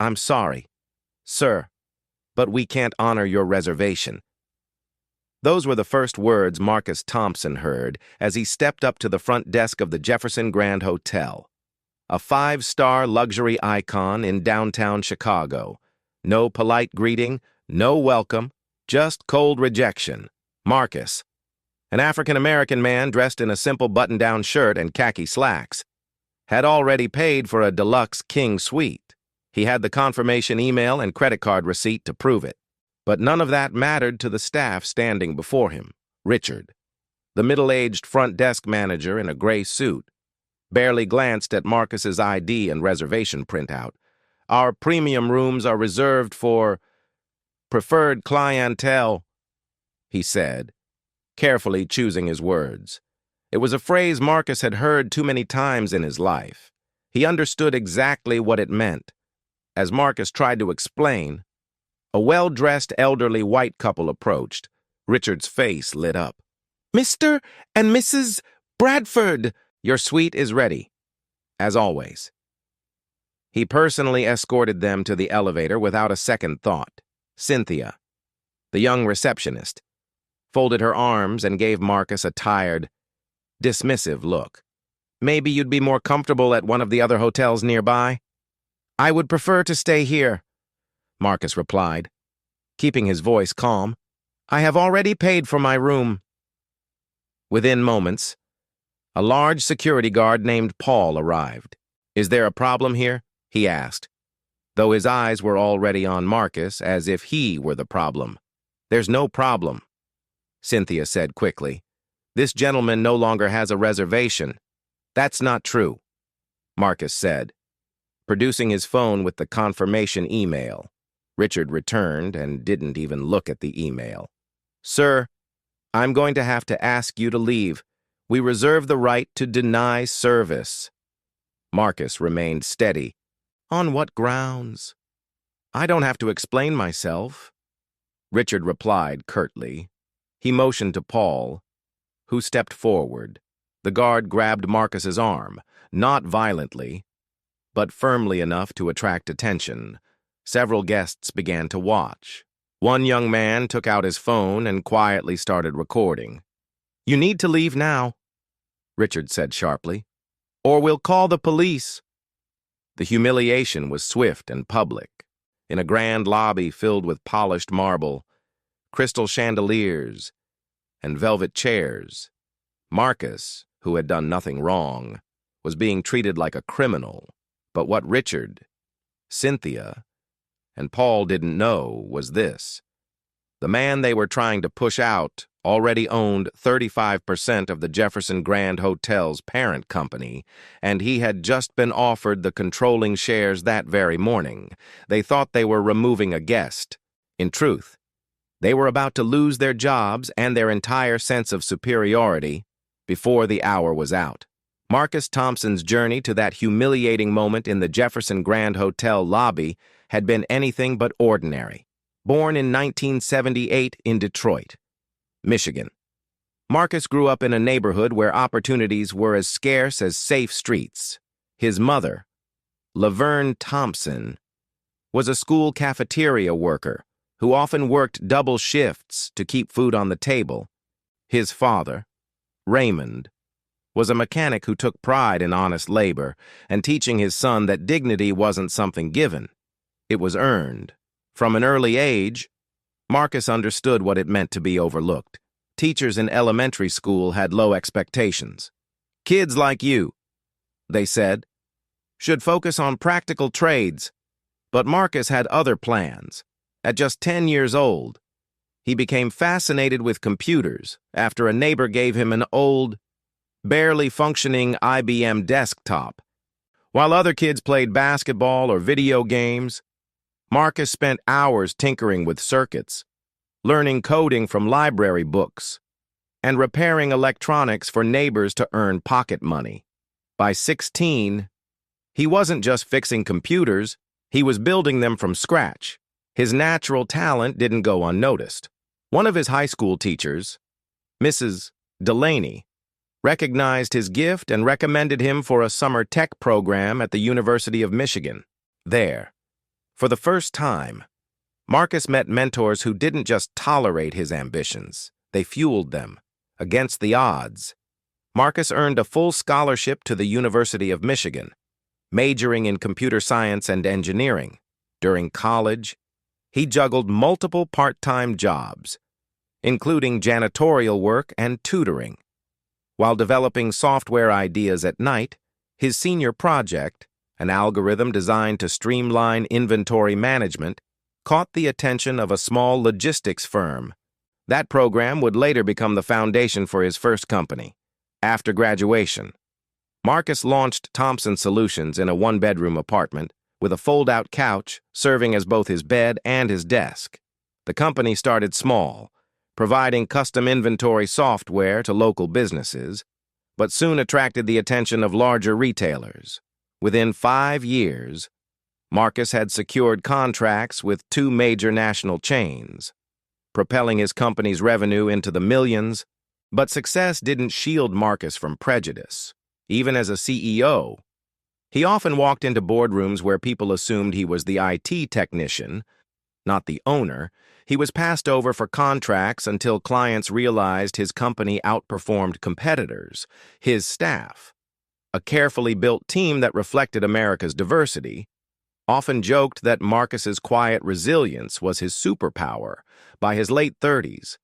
I'm sorry, sir, but we can't honor your reservation. Those were the first words Marcus Thompson heard as he stepped up to the front desk of the Jefferson Grand Hotel, a five-star luxury icon in downtown Chicago. No polite greeting, no welcome, just cold rejection. Marcus, an African-American man dressed in a simple button-down shirt and khaki slacks, had already paid for a deluxe king suite. He had the confirmation email and credit card receipt to prove it. But none of that mattered to the staff standing before him. Richard, the middle-aged front desk manager in a gray suit, barely glanced at Marcus's ID and reservation printout. Our premium rooms are reserved for preferred clientele, he said, carefully choosing his words. It was a phrase Marcus had heard too many times in his life. He understood exactly what it meant. As Marcus tried to explain, a well-dressed elderly white couple approached. Richard's face lit up. "Mr. and Mrs. Bradford, your suite is ready, as always." He personally escorted them to the elevator without a second thought. Cynthia, the young receptionist, folded her arms and gave Marcus a tired, dismissive look. "Maybe you'd be more comfortable at one of the other hotels nearby?" "I would prefer to stay here," Marcus replied, keeping his voice calm. "I have already paid for my room." Within moments, a large security guard named Paul arrived. "Is there a problem here?" he asked, though his eyes were already on Marcus as if he were the problem. "There's no problem," Cynthia said quickly. "This gentleman no longer has a reservation." "That's not true," Marcus said, producing his phone with the confirmation email. Richard returned and didn't even look at the email. "Sir, I'm going to have to ask you to leave. We reserve the right to deny service." Marcus remained steady. "On what grounds?" "I don't have to explain myself," Richard replied curtly. He motioned to Paul, who stepped forward. The guard grabbed Marcus's arm, not violently, but firmly enough to attract attention. Several guests began to watch. One young man took out his phone and quietly started recording. "You need to leave now," Richard said sharply, "or we'll call the police." The humiliation was swift and public. In a grand lobby filled with polished marble, crystal chandeliers, and velvet chairs, Marcus, who had done nothing wrong, was being treated like a criminal. But what Richard, Cynthia, and Paul didn't know was this. The man they were trying to push out already owned 35% of the Jefferson Grand Hotel's parent company, and he had just been offered the controlling shares that very morning. They thought they were removing a guest. In truth, they were about to lose their jobs and their entire sense of superiority before the hour was out. Marcus Thompson's journey to that humiliating moment in the Jefferson Grand Hotel lobby had been anything but ordinary. Born in 1978 in Detroit, Michigan, Marcus grew up in a neighborhood where opportunities were as scarce as safe streets. His mother, Laverne Thompson, was a school cafeteria worker who often worked double shifts to keep food on the table. His father, Raymond, was a mechanic who took pride in honest labor and teaching his son that dignity wasn't something given. It was earned. From an early age, Marcus understood what it meant to be overlooked. Teachers in elementary school had low expectations. "Kids like you," they said, "should focus on practical trades." But Marcus had other plans. At just 10 years old, he became fascinated with computers after a neighbor gave him an old, barely functioning IBM desktop. While other kids played basketball or video games, Marcus spent hours tinkering with circuits, learning coding from library books, and repairing electronics for neighbors to earn pocket money. By 16, he wasn't just fixing computers, he was building them from scratch. His natural talent didn't go unnoticed. One of his high school teachers, Mrs. Delaney, recognized his gift and recommended him for a summer tech program at the University of Michigan. There, For the first time, Marcus met mentors who didn't just tolerate his ambitions, they fueled them. Against the odds, Marcus earned a full scholarship to the University of Michigan, majoring in computer science and engineering. During college, he juggled multiple part-time jobs, including janitorial work and tutoring. While developing software ideas at night, his senior project, an algorithm designed to streamline inventory management, caught the attention of a small logistics firm. That program would later become the foundation for his first company. After graduation, Marcus launched Thompson Solutions in a one-bedroom apartment with a fold-out couch serving as both his bed and his desk. The company started small, providing custom inventory software to local businesses, but soon attracted the attention of larger retailers. Within 5 years, Marcus had secured contracts with 2 major national chains, propelling his company's revenue into the millions. But success didn't shield Marcus from prejudice. Even as a CEO, he often walked into boardrooms where people assumed he was the IT technician, not the owner. He was passed over for contracts until clients realized his company outperformed competitors. His staff, a carefully built team that reflected America's diversity, often joked that Marcus's quiet resilience was his superpower. By his late 30s,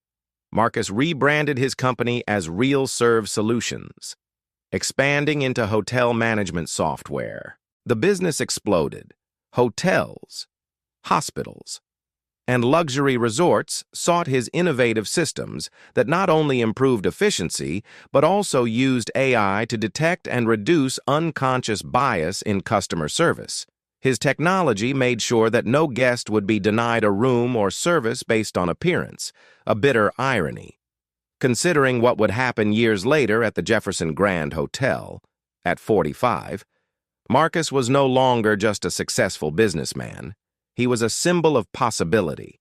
Marcus rebranded his company as Real Serve Solutions, expanding into hotel management software. The business exploded. Hotels, hospitals, and luxury resorts sought his innovative systems that not only improved efficiency, but also used AI to detect and reduce unconscious bias in customer service. His technology made sure that no guest would be denied a room or service based on appearance, a bitter irony. Considering what would happen years later at the Jefferson Grand Hotel, at 45, Marcus was no longer just a successful businessman. He was a symbol of possibility.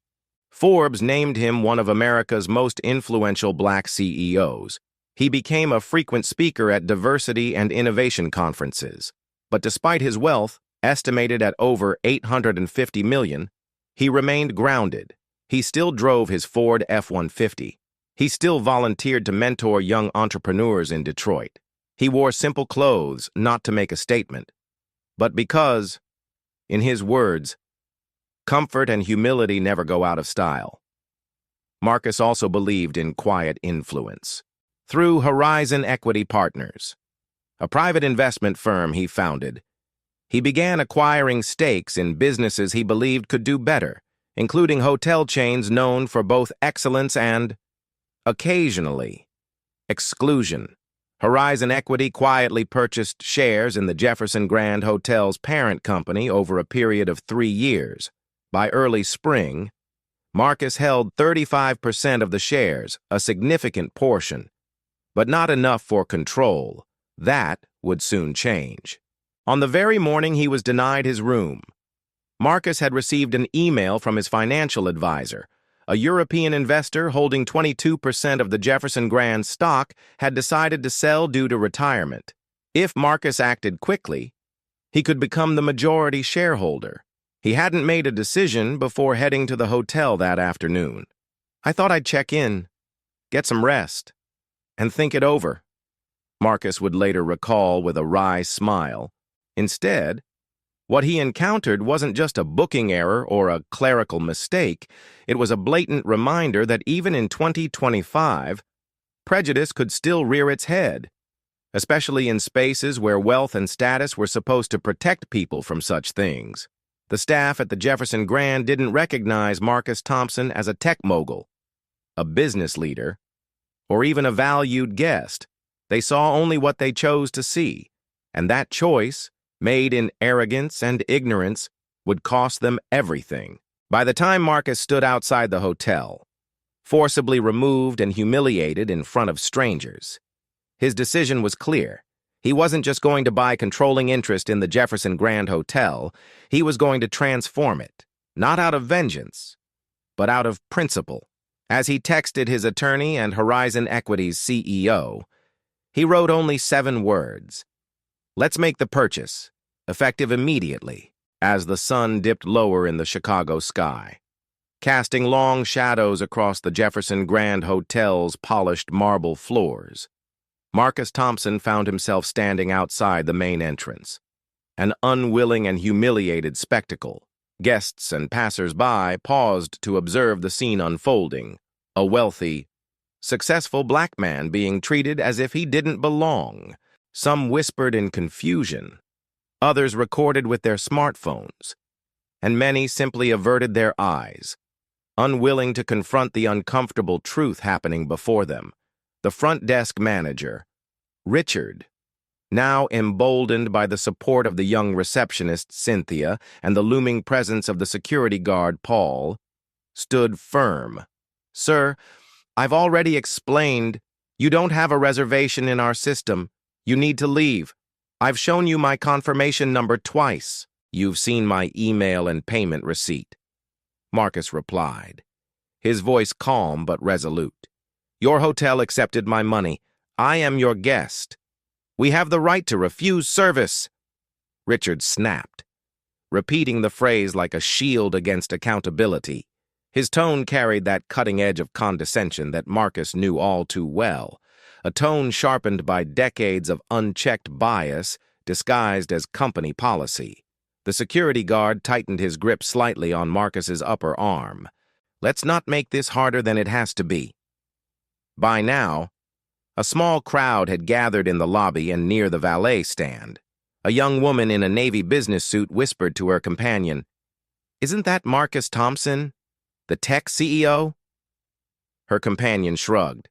Forbes named him one of America's most influential black CEOs. He became a frequent speaker at diversity and innovation conferences. But despite his wealth, estimated at over $850 million, he remained grounded. He still drove his Ford F-150. He still volunteered to mentor young entrepreneurs in Detroit. He wore simple clothes not to make a statement, but because, in his words, comfort and humility never go out of style. Marcus also believed in quiet influence. Through Horizon Equity Partners, a private investment firm he founded, he began acquiring stakes in businesses he believed could do better, including hotel chains known for both excellence and, occasionally, exclusion. Horizon Equity quietly purchased shares in the Jefferson Grand Hotel's parent company over a period of 3 years. By early spring, Marcus held 35% of the shares, a significant portion, but not enough for control. That would soon change. On the very morning he was denied his room, Marcus had received an email from his financial advisor. A European investor holding 22% of the Jefferson Grand stock had decided to sell due to retirement. If Marcus acted quickly, he could become the majority shareholder. He hadn't made a decision before heading to the hotel that afternoon. "I thought I'd check in, get some rest, and think it over," Marcus would later recall with a wry smile. Instead, what he encountered wasn't just a booking error or a clerical mistake. It was a blatant reminder that even in 2025, prejudice could still rear its head, especially in spaces where wealth and status were supposed to protect people from such things. The staff at the Jefferson Grand didn't recognize Marcus Thompson as a tech mogul, a business leader, or even a valued guest. They saw only what they chose to see, and that choice, made in arrogance and ignorance, would cost them everything. By the time Marcus stood outside the hotel, forcibly removed and humiliated in front of strangers, his decision was clear. He wasn't just going to buy controlling interest in the Jefferson Grand Hotel, he was going to transform it, not out of vengeance, but out of principle. As he texted his attorney and Horizon Equity's CEO, he wrote only 7 words. "Let's make the purchase, effective immediately." as the sun dipped lower in the Chicago sky, casting long shadows across the Jefferson Grand Hotel's polished marble floors. Marcus Thompson found himself standing outside the main entrance, an unwilling and humiliated spectacle. Guests and passers-by paused to observe the scene unfolding, a wealthy, successful black man being treated as if he didn't belong. Some whispered in confusion, others recorded with their smartphones, and many simply averted their eyes, unwilling to confront the uncomfortable truth happening before them. The front desk manager, Richard, now emboldened by the support of the young receptionist, Cynthia, and the looming presence of the security guard, Paul, stood firm. "Sir, I've already explained. You don't have a reservation in our system. You need to leave. I've shown you my confirmation number twice. You've seen my email and payment receipt," Marcus replied, his voice calm but resolute. "Your hotel accepted my money. I am your guest. We have the right to refuse service." Richard snapped, repeating the phrase like a shield against accountability. His tone carried that cutting edge of condescension that Marcus knew all too well, a tone sharpened by decades of unchecked bias disguised as company policy. The security guard tightened his grip slightly on Marcus's upper arm. "Let's not make this harder than it has to be." By now, a small crowd had gathered in the lobby and near the valet stand. A young woman in a Navy business suit whispered to her companion, "Isn't that Marcus Thompson, the tech CEO?" Her companion shrugged.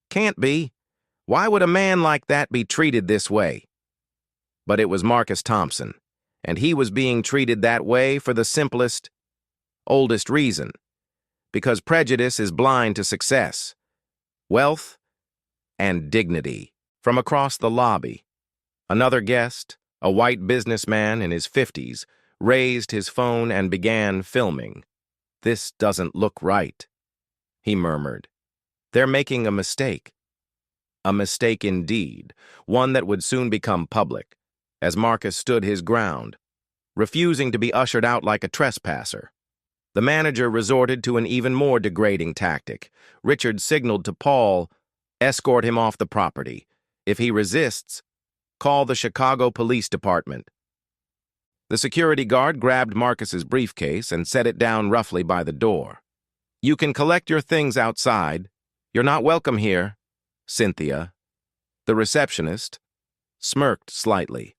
"Can't be. Why would a man like that be treated this way?" But it was Marcus Thompson, and he was being treated that way for the simplest, oldest reason. Because prejudice is blind to success, wealth, and dignity. From across the lobby, another guest, a white businessman in his 50s, raised his phone and began filming. "This doesn't look right," he murmured. "They're making a mistake." A mistake indeed, one that would soon become public, as Marcus stood his ground, refusing to be ushered out like a trespasser. The manager resorted to an even more degrading tactic. Richard signaled to Paul, "Escort him off the property. If he resists, call the Chicago Police Department." The security guard grabbed Marcus's briefcase and set it down roughly by the door. "You can collect your things outside. You're not welcome here." Cynthia, the receptionist, smirked slightly,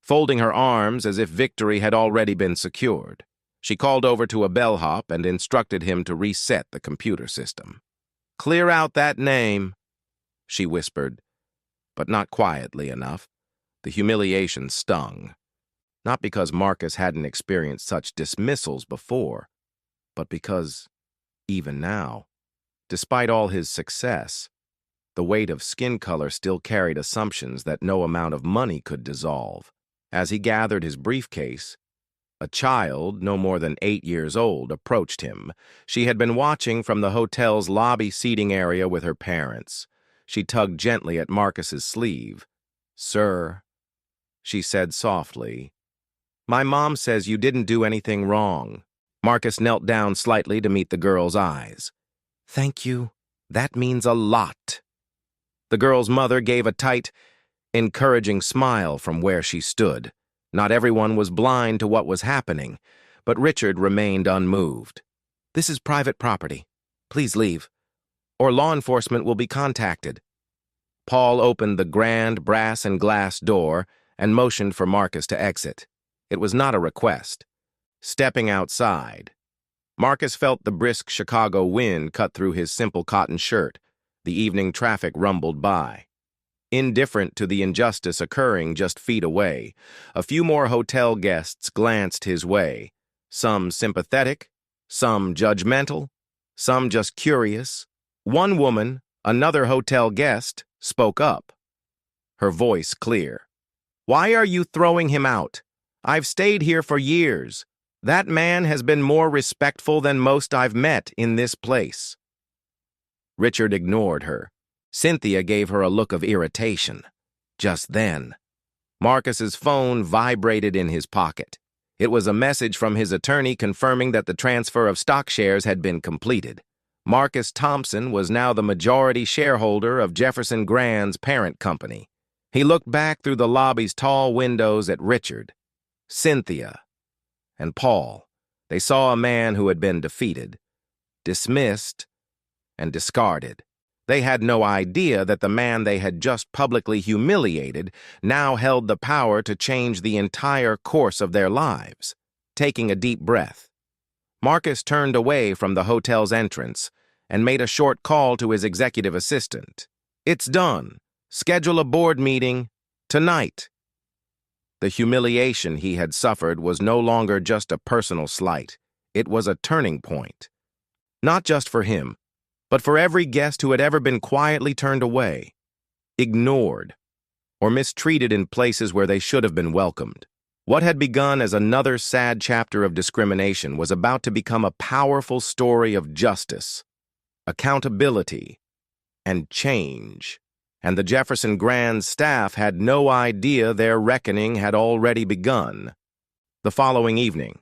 folding her arms as if victory had already been secured. She called over to a bellhop and instructed him to reset the computer system. "Clear out that name," she whispered, but not quietly enough. The humiliation stung, not because Marcus hadn't experienced such dismissals before, but because, even now, despite all his success, the weight of skin color still carried assumptions that no amount of money could dissolve. As he gathered his briefcase, a child, no more than 8 years old, approached him. She had been watching from the hotel's lobby seating area with her parents. She tugged gently at Marcus's sleeve. "Sir," she said softly, "my mom says you didn't do anything wrong." Marcus knelt down slightly to meet the girl's eyes. "Thank you. That means a lot." The girl's mother gave a tight, encouraging smile from where she stood. Not everyone was blind to what was happening, but Richard remained unmoved. "This is private property. Please leave, or law enforcement will be contacted." Paul opened the grand brass and glass door and motioned for Marcus to exit. It was not a request. Stepping outside, Marcus felt the brisk Chicago wind cut through his simple cotton shirt. The evening traffic rumbled by. Indifferent to the injustice occurring just feet away, a few more hotel guests glanced his way, some sympathetic, some judgmental, some just curious. One woman, another hotel guest, spoke up, her voice clear. "Why are you throwing him out? I've stayed here for years. That man has been more respectful than most I've met in this place." Richard ignored her. Cynthia gave her a look of irritation. Just then, Marcus's phone vibrated in his pocket. It was a message from his attorney confirming that the transfer of stock shares had been completed. Marcus Thompson was now the majority shareholder of Jefferson Grand's parent company. He looked back through the lobby's tall windows at Richard, Cynthia, and Paul. They saw a man who had been defeated, dismissed, and discarded. They had no idea that the man they had just publicly humiliated now held the power to change the entire course of their lives. Taking a deep breath, Marcus turned away from the hotel's entrance and made a short call to his executive assistant. "It's done. Schedule a board meeting tonight." The humiliation he had suffered was no longer just a personal slight. It was a turning point. Not just for him, but for every guest who had ever been quietly turned away, ignored, or mistreated in places where they should have been welcomed. What had begun as another sad chapter of discrimination was about to become a powerful story of justice, accountability, and change. And the Jefferson Grand staff had no idea their reckoning had already begun. The following evening,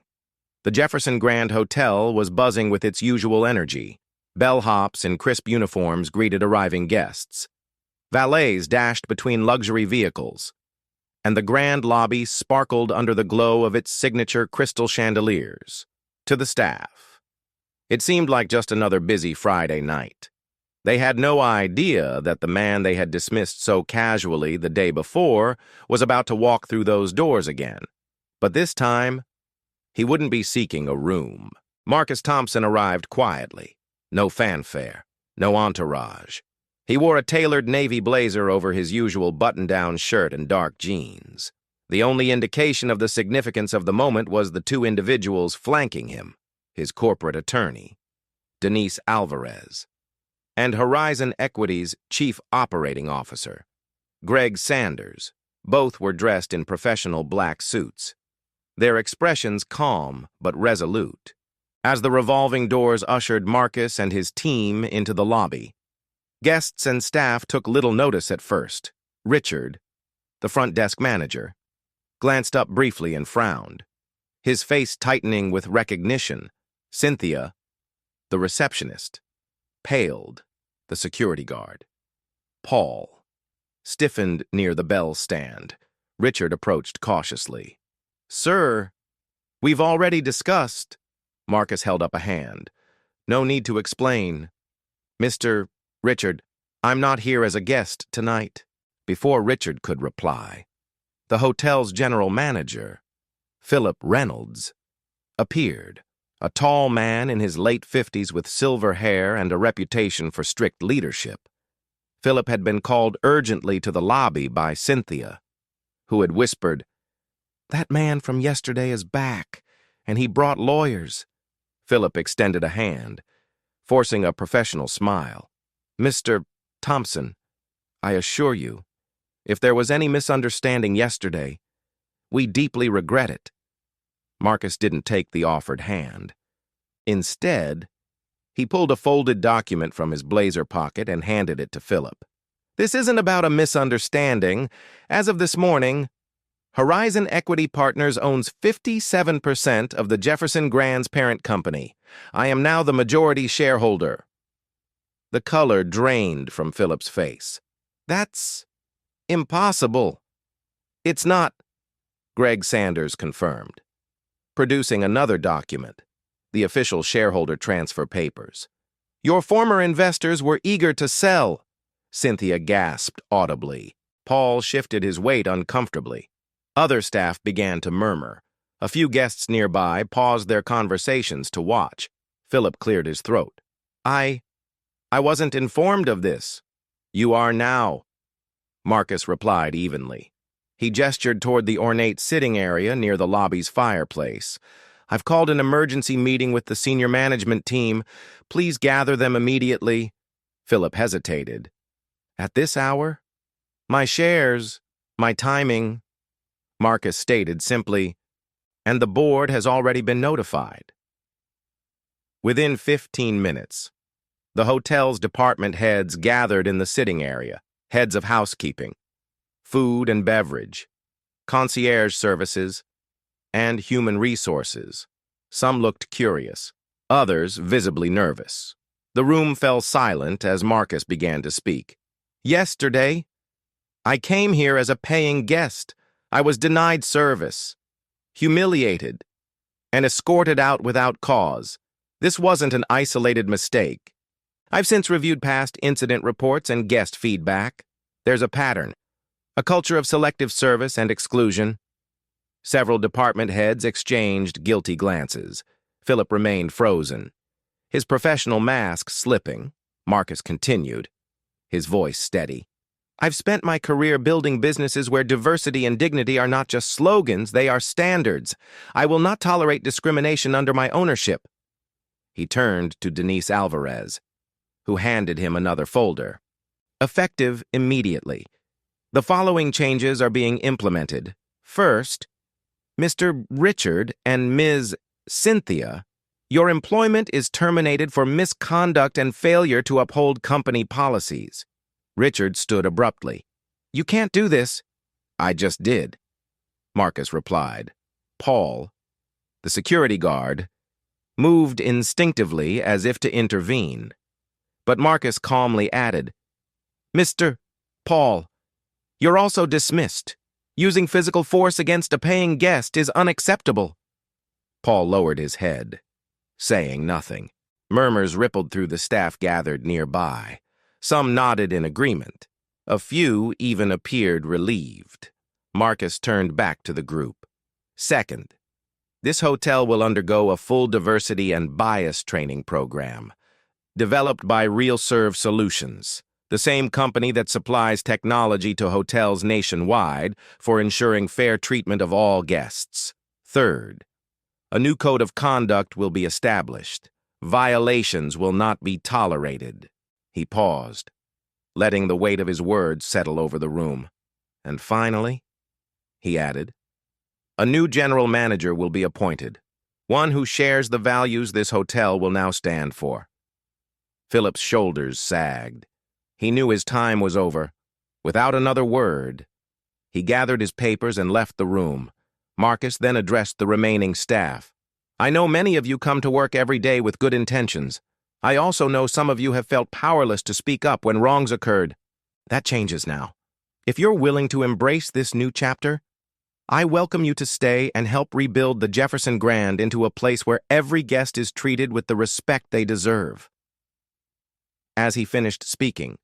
the Jefferson Grand Hotel was buzzing with its usual energy. Bellhops in crisp uniforms greeted arriving guests. Valets dashed between luxury vehicles, and the grand lobby sparkled under the glow of its signature crystal chandeliers. To the staff, it seemed like just another busy Friday night. They had no idea that the man they had dismissed so casually the day before was about to walk through those doors again. But this time, he wouldn't be seeking a room. Marcus Thompson arrived quietly. No fanfare, no entourage. He wore a tailored navy blazer over his usual button-down shirt and dark jeans. The only indication of the significance of the moment was the two individuals flanking him, his corporate attorney, Denise Alvarez, and Horizon Equity's chief operating officer, Greg Sanders. Both were dressed in professional black suits, their expressions calm but resolute. As the revolving doors ushered Marcus and his team into the lobby, guests and staff took little notice at first. Richard, the front desk manager, glanced up briefly and frowned, his face tightening with recognition. Cynthia, the receptionist, paled, the security guard. Paul stiffened near the bell stand. Richard approached cautiously. "Sir, we've already discussed." Marcus held up a hand. "No need to explain. Mr. Richard, I'm not here as a guest tonight." Before Richard could reply, the hotel's general manager, Philip Reynolds, appeared, a tall man in his late 50s with silver hair and a reputation for strict leadership. Philip had been called urgently to the lobby by Cynthia, who had whispered, "That man from yesterday is back, and he brought lawyers." Philip extended a hand, forcing a professional smile. "Mr. Thompson, I assure you, if there was any misunderstanding yesterday, we deeply regret it." Marcus didn't take the offered hand. Instead, he pulled a folded document from his blazer pocket and handed it to Philip. "This isn't about a misunderstanding. As of this morning, Horizon Equity Partners owns 57% of the Jefferson Grand's parent company. I am now the majority shareholder." The color drained from Philip's face. "That's impossible." "It's not," Greg Sanders confirmed, producing another document, the official shareholder transfer papers. "Your former investors were eager to sell," Cynthia gasped audibly. Paul shifted his weight uncomfortably. Other staff began to murmur. A few guests nearby paused their conversations to watch. Philip cleared his throat. I wasn't informed of this." "You are now," Marcus replied evenly. He gestured toward the ornate sitting area near the lobby's fireplace. "I've called an emergency meeting with the senior management team. Please gather them immediately." Philip hesitated. "At this hour? My shares, my timing," Marcus stated simply, "and the board has already been notified." Within 15 minutes, the hotel's department heads gathered in the sitting area, heads of housekeeping, food and beverage, concierge services, and human resources. Some looked curious, others visibly nervous. The room fell silent as Marcus began to speak. Yesterday, I came here as a paying guest. I was denied service, humiliated, and escorted out without cause. This wasn't an isolated mistake. I've since reviewed past incident reports and guest feedback. There's a pattern, a culture of selective service and exclusion. Several department heads exchanged guilty glances. Philip remained frozen. His professional mask slipping, Marcus continued, his voice steady. I've spent my career building businesses where diversity and dignity are not just slogans, they are standards. I will not tolerate discrimination under my ownership. He turned to Denise Alvarez, who handed him another folder. Effective immediately. The following changes are being implemented. First, Mr. Richard and Ms. Cynthia, your employment is terminated for misconduct and failure to uphold company policies. Richard stood abruptly. You can't do this. I just did, Marcus replied. Paul, the security guard, moved instinctively as if to intervene. But Marcus calmly added, Mr. Paul, you're also dismissed. Using physical force against a paying guest is unacceptable. Paul lowered his head, saying nothing. Murmurs rippled through the staff gathered nearby. Some nodded in agreement. A few even appeared relieved. Marcus turned back to the group. Second, this hotel will undergo a full diversity and bias training program, developed by RealServe Solutions, the same company that supplies technology to hotels nationwide for ensuring fair treatment of all guests. Third, a new code of conduct will be established. Violations will not be tolerated. He paused, letting the weight of his words settle over the room. And finally, he added, a new general manager will be appointed, one who shares the values this hotel will now stand for. Philip's shoulders sagged. He knew his time was over. Without another word, he gathered his papers and left the room. Marcus then addressed the remaining staff. I know many of you come to work every day with good intentions. I also know some of you have felt powerless to speak up when wrongs occurred. That changes now. If you're willing to embrace this new chapter, I welcome you to stay and help rebuild the Jefferson Grand into a place where every guest is treated with the respect they deserve. As he finished speaking,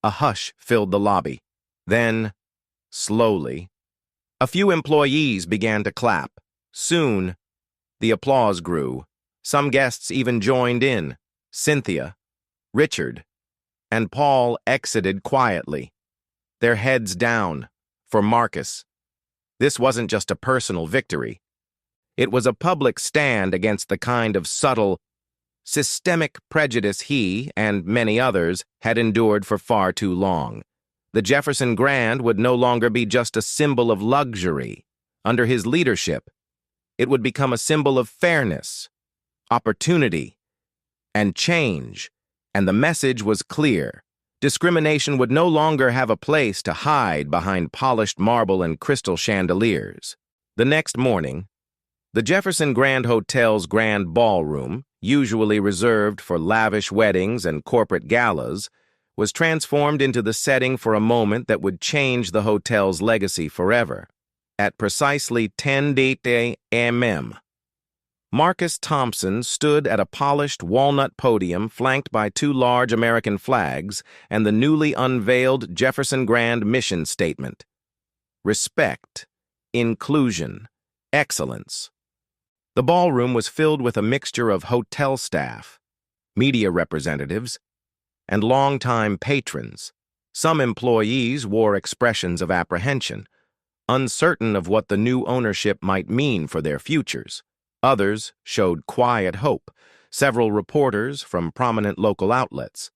a hush filled the lobby. Then, slowly, a few employees began to clap. Soon, the applause grew. Some guests even joined in. Cynthia, Richard, and Paul exited quietly, their heads down. For Marcus, this wasn't just a personal victory. It was a public stand against the kind of subtle, systemic prejudice he, and many others, had endured for far too long. The Jefferson Grand would no longer be just a symbol of luxury. Under his leadership, it would become a symbol of fairness, opportunity, and change. And the message was clear. Discrimination would no longer have a place to hide behind polished marble and crystal chandeliers. The next morning, the Jefferson Grand Hotel's grand ballroom, usually reserved for lavish weddings and corporate galas, was transformed into the setting for a moment that would change the hotel's legacy forever. At precisely 10:08 a.m., Marcus Thompson stood at a polished walnut podium flanked by two large American flags and the newly unveiled Jefferson Grand mission statement. Respect, inclusion, excellence. The ballroom was filled with a mixture of hotel staff, media representatives, and longtime patrons. Some employees wore expressions of apprehension, uncertain of what the new ownership might mean for their futures. Others showed quiet hope. Several reporters from prominent local outlets,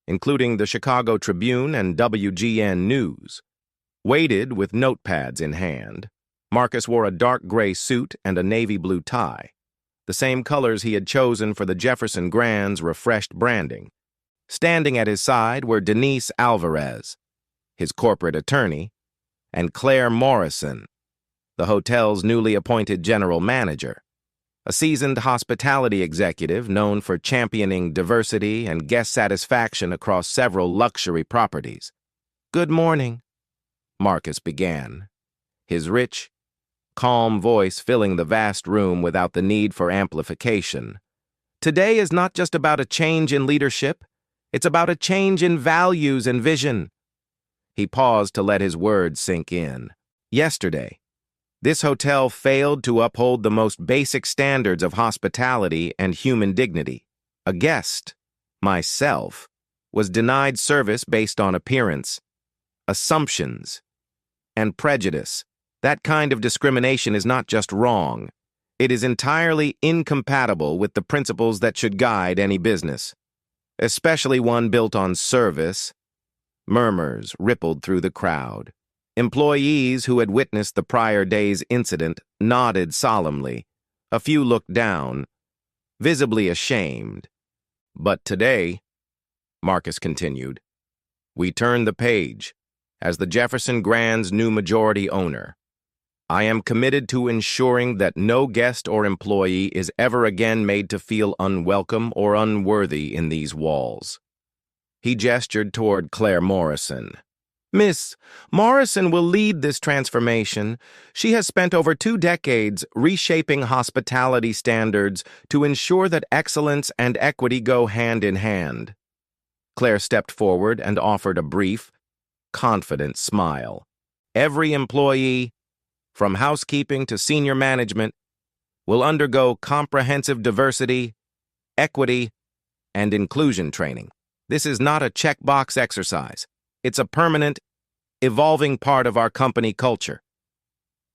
including the Chicago Tribune and WGN News, waited with notepads in hand. Marcus wore a dark gray suit and a navy blue tie, the same colors he had chosen for the Jefferson Grand's refreshed branding. Standing at his side were Denise Alvarez, his corporate attorney, and Claire Morrison, the hotel's newly appointed general manager, a seasoned hospitality executive known for championing diversity and guest satisfaction across several luxury properties. "Good morning," Marcus began, his rich, calm voice filling the vast room without the need for amplification. "Today is not just about a change in leadership, it's about a change in values and vision." He paused to let his words sink in. Yesterday, this hotel failed to uphold the most basic standards of hospitality and human dignity. A guest, myself, was denied service based on appearance, assumptions, and prejudice. That kind of discrimination is not just wrong. It is entirely incompatible with the principles that should guide any business, especially one built on service. Murmurs rippled through the crowd. Employees who had witnessed the prior day's incident nodded solemnly. A few looked down, visibly ashamed. "But today," Marcus continued, "we turn the page. As the Jefferson Grand's new majority owner, I am committed to ensuring that no guest or employee is ever again made to feel unwelcome or unworthy in these walls." He gestured toward Claire Morrison. "Miss Morrison will lead this transformation. She has spent over 2 decades reshaping hospitality standards to ensure that excellence and equity go hand in hand." Claire stepped forward and offered a brief, confident smile. "Every employee, from housekeeping to senior management, will undergo comprehensive diversity, equity, and inclusion training. This is not a checkbox exercise. It's a permanent, evolving part of our company culture."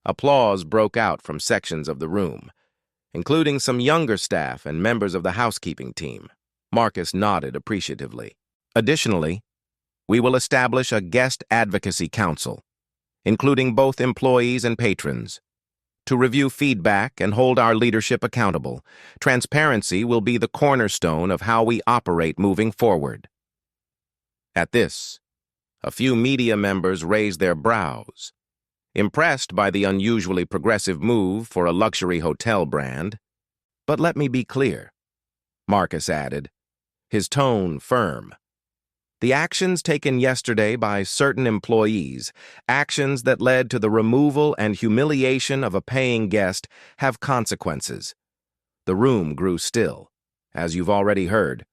Applause broke out from sections of the room, including some younger staff and members of the housekeeping team. Marcus nodded appreciatively. "Additionally, we will establish a guest advocacy council, including both employees and patrons, to review feedback and hold our leadership accountable. Transparency will be the cornerstone of how we operate moving forward." At this, a few media members raised their brows, impressed by the unusually progressive move for a luxury hotel brand. "But let me be clear," Marcus added, his tone firm. "The actions taken yesterday by certain employees, actions that led to the removal and humiliation of a paying guest, have consequences." The room grew still. "As you've already heard,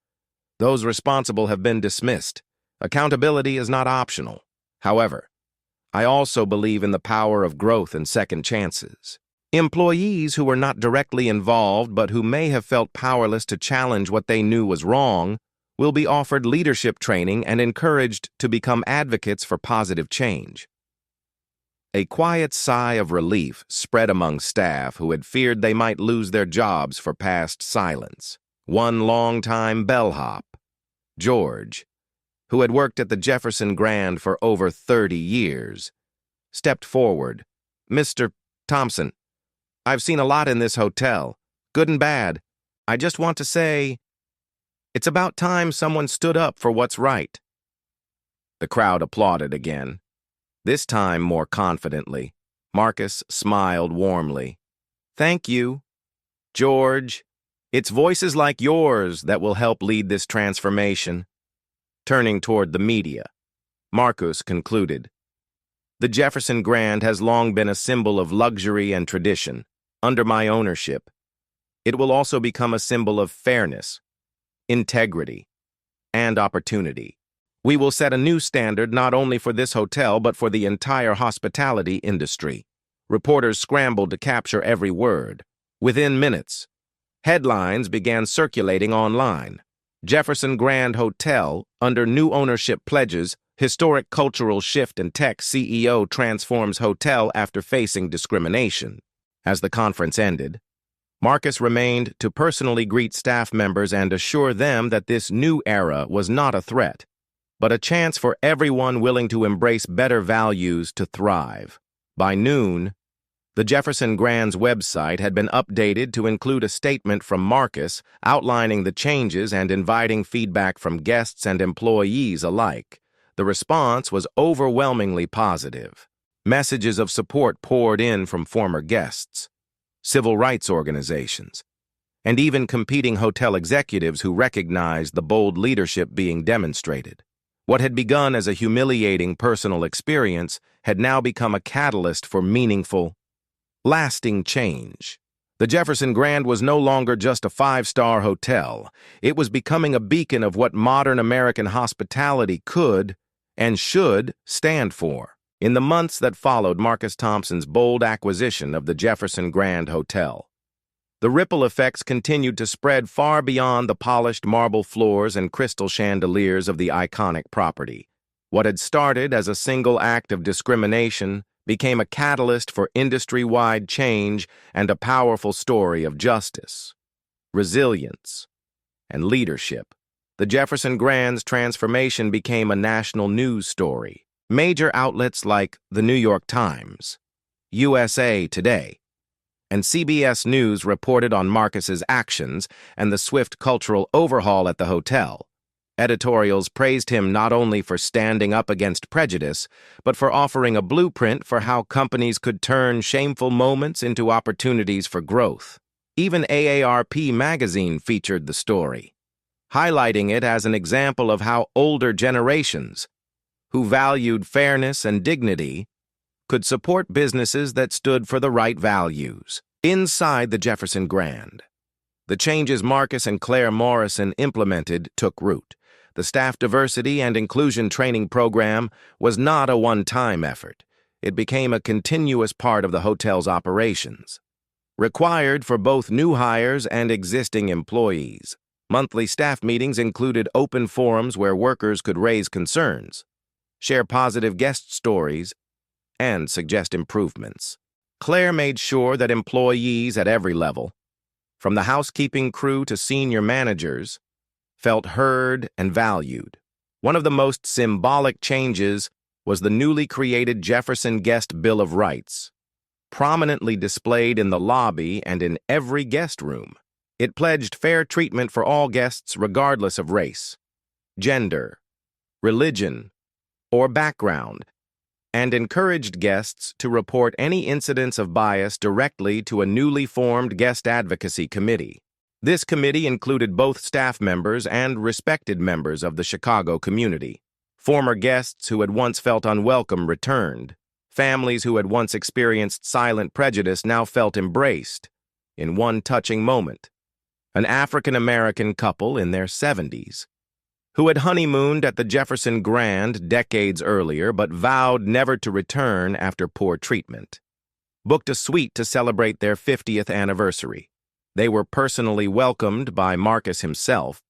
those responsible have been dismissed. Accountability is not optional. However, I also believe in the power of growth and second chances. Employees who were not directly involved but who may have felt powerless to challenge what they knew was wrong will be offered leadership training and encouraged to become advocates for positive change." A quiet sigh of relief spread among staff who had feared they might lose their jobs for past silence. One longtime bellhop, George, who had worked at the Jefferson Grand for over 30 years, stepped forward. "Mr. Thompson, I've seen a lot in this hotel, good and bad. I just want to say, it's about time someone stood up for what's right." The crowd applauded again, this time more confidently. Marcus smiled warmly. "Thank you, George. It's voices like yours that will help lead this transformation." Turning toward the media, Marcus concluded, "The Jefferson Grand has long been a symbol of luxury and tradition. Under my ownership, it will also become a symbol of fairness, integrity, and opportunity. We will set a new standard not only for this hotel but for the entire hospitality industry." Reporters scrambled to capture every word. Within minutes, headlines began circulating online. Jefferson Grand Hotel, under new ownership pledges, historic cultural shift and tech CEO transforms hotel after facing discrimination. As the conference ended, Marcus remained to personally greet staff members and assure them that this new era was not a threat, but a chance for everyone willing to embrace better values to thrive. By noon, the Jefferson Grand's website had been updated to include a statement from Marcus outlining the changes and inviting feedback from guests and employees alike. The response was overwhelmingly positive. Messages of support poured in from former guests, civil rights organizations, and even competing hotel executives who recognized the bold leadership being demonstrated. What had begun as a humiliating personal experience had now become a catalyst for meaningful, lasting change. The Jefferson Grand was no longer just a five-star hotel. It was becoming a beacon of what modern American hospitality could and should stand for. In the months that followed Marcus Thompson's bold acquisition of the Jefferson Grand Hotel, the ripple effects continued to spread far beyond the polished marble floors and crystal chandeliers of the iconic property. What had started as a single act of discrimination became a catalyst for industry-wide change and a powerful story of justice, resilience, and leadership. The Jefferson Grand's transformation became a national news story. Major outlets like the New York Times, USA Today, and CBS News reported on Marcus's actions and the swift cultural overhaul at the hotel. Editorials praised him not only for standing up against prejudice, but for offering a blueprint for how companies could turn shameful moments into opportunities for growth. Even AARP magazine featured the story, highlighting it as an example of how older generations, who valued fairness and dignity, could support businesses that stood for the right values. Inside the Jefferson Grand, the changes Marcus and Claire Morrison implemented took root. The staff diversity and inclusion training program was not a one-time effort. It became a continuous part of the hotel's operations, required for both new hires and existing employees. Monthly staff meetings included open forums where workers could raise concerns, share positive guest stories, and suggest improvements. Claire made sure that employees at every level, from the housekeeping crew to senior managers, felt heard and valued. One of the most symbolic changes was the newly created Jefferson Guest Bill of Rights, prominently displayed in the lobby and in every guest room. It pledged fair treatment for all guests regardless of race, gender, religion, or background, and encouraged guests to report any incidents of bias directly to a newly formed guest advocacy committee. This committee included both staff members and respected members of the Chicago community. Former guests who had once felt unwelcome returned. Families who had once experienced silent prejudice now felt embraced in one touching moment. An African-American couple in their 70s, who had honeymooned at the Jefferson Grand decades earlier but vowed never to return after poor treatment, booked a suite to celebrate their 50th anniversary. They were personally welcomed by Marcus himself,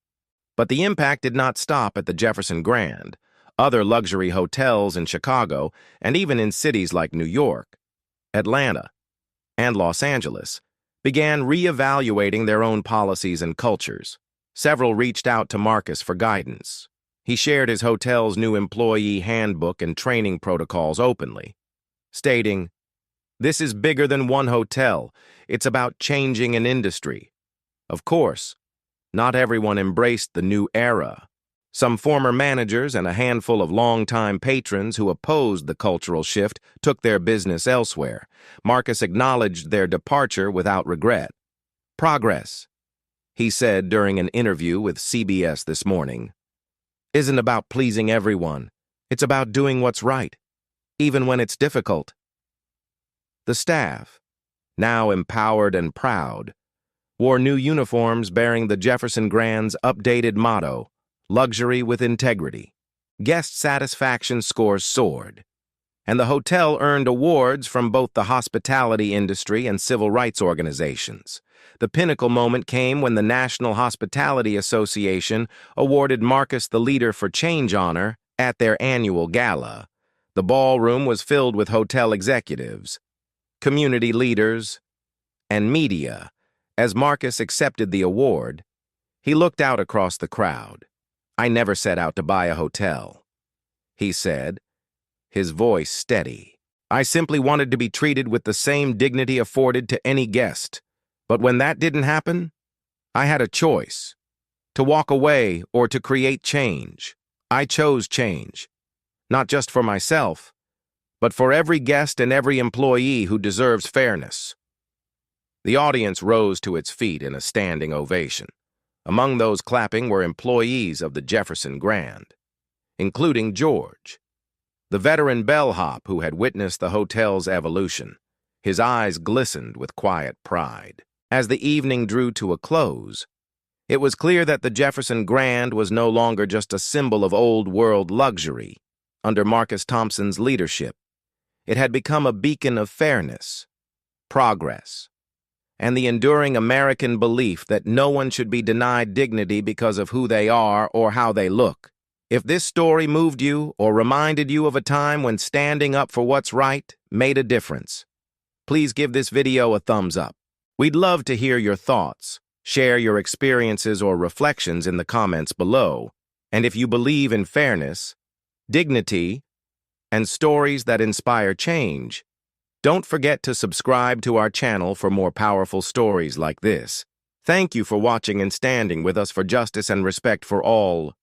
but the impact did not stop at the Jefferson Grand. Other luxury hotels in Chicago, and even in cities like New York, Atlanta, and Los Angeles, began re-evaluating their own policies and cultures. Several reached out to Marcus for guidance. He shared his hotel's new employee handbook and training protocols openly, stating, "This is bigger than one hotel. It's about changing an industry." Of course, not everyone embraced the new era. Some former managers and a handful of longtime patrons who opposed the cultural shift took their business elsewhere. Marcus acknowledged their departure without regret. "Progress," he said during an interview with CBS This Morning, "isn't about pleasing everyone. It's about doing what's right, even when it's difficult." The staff, now empowered and proud, wore new uniforms bearing the Jefferson Grand's updated motto, "Luxury with Integrity." Guest satisfaction scores soared, and the hotel earned awards from both the hospitality industry and civil rights organizations. The pinnacle moment came when the National Hospitality Association awarded Marcus the Leader for Change honor at their annual gala. The ballroom was filled with hotel executives, community leaders, and media. As Marcus accepted the award, he looked out across the crowd. "I never set out to buy a hotel," he said, his voice steady. "I simply wanted to be treated with the same dignity afforded to any guest. But when that didn't happen, I had a choice, to walk away or to create change. I chose change, not just for myself, but for every guest and every employee who deserves fairness." The audience rose to its feet in a standing ovation. Among those clapping were employees of the Jefferson Grand, including George, the veteran bellhop who had witnessed the hotel's evolution. His eyes glistened with quiet pride. As the evening drew to a close, it was clear that the Jefferson Grand was no longer just a symbol of old-world luxury. Under Marcus Thompson's leadership, it had become a beacon of fairness, progress, and the enduring American belief that no one should be denied dignity because of who they are or how they look. If this story moved you or reminded you of a time when standing up for what's right made a difference, please give this video a thumbs up. We'd love to hear your thoughts. Share your experiences or reflections in the comments below. And if you believe in fairness, dignity, and stories that inspire change, don't forget to subscribe to our channel for more powerful stories like this. Thank you for watching and standing with us for justice and respect for all.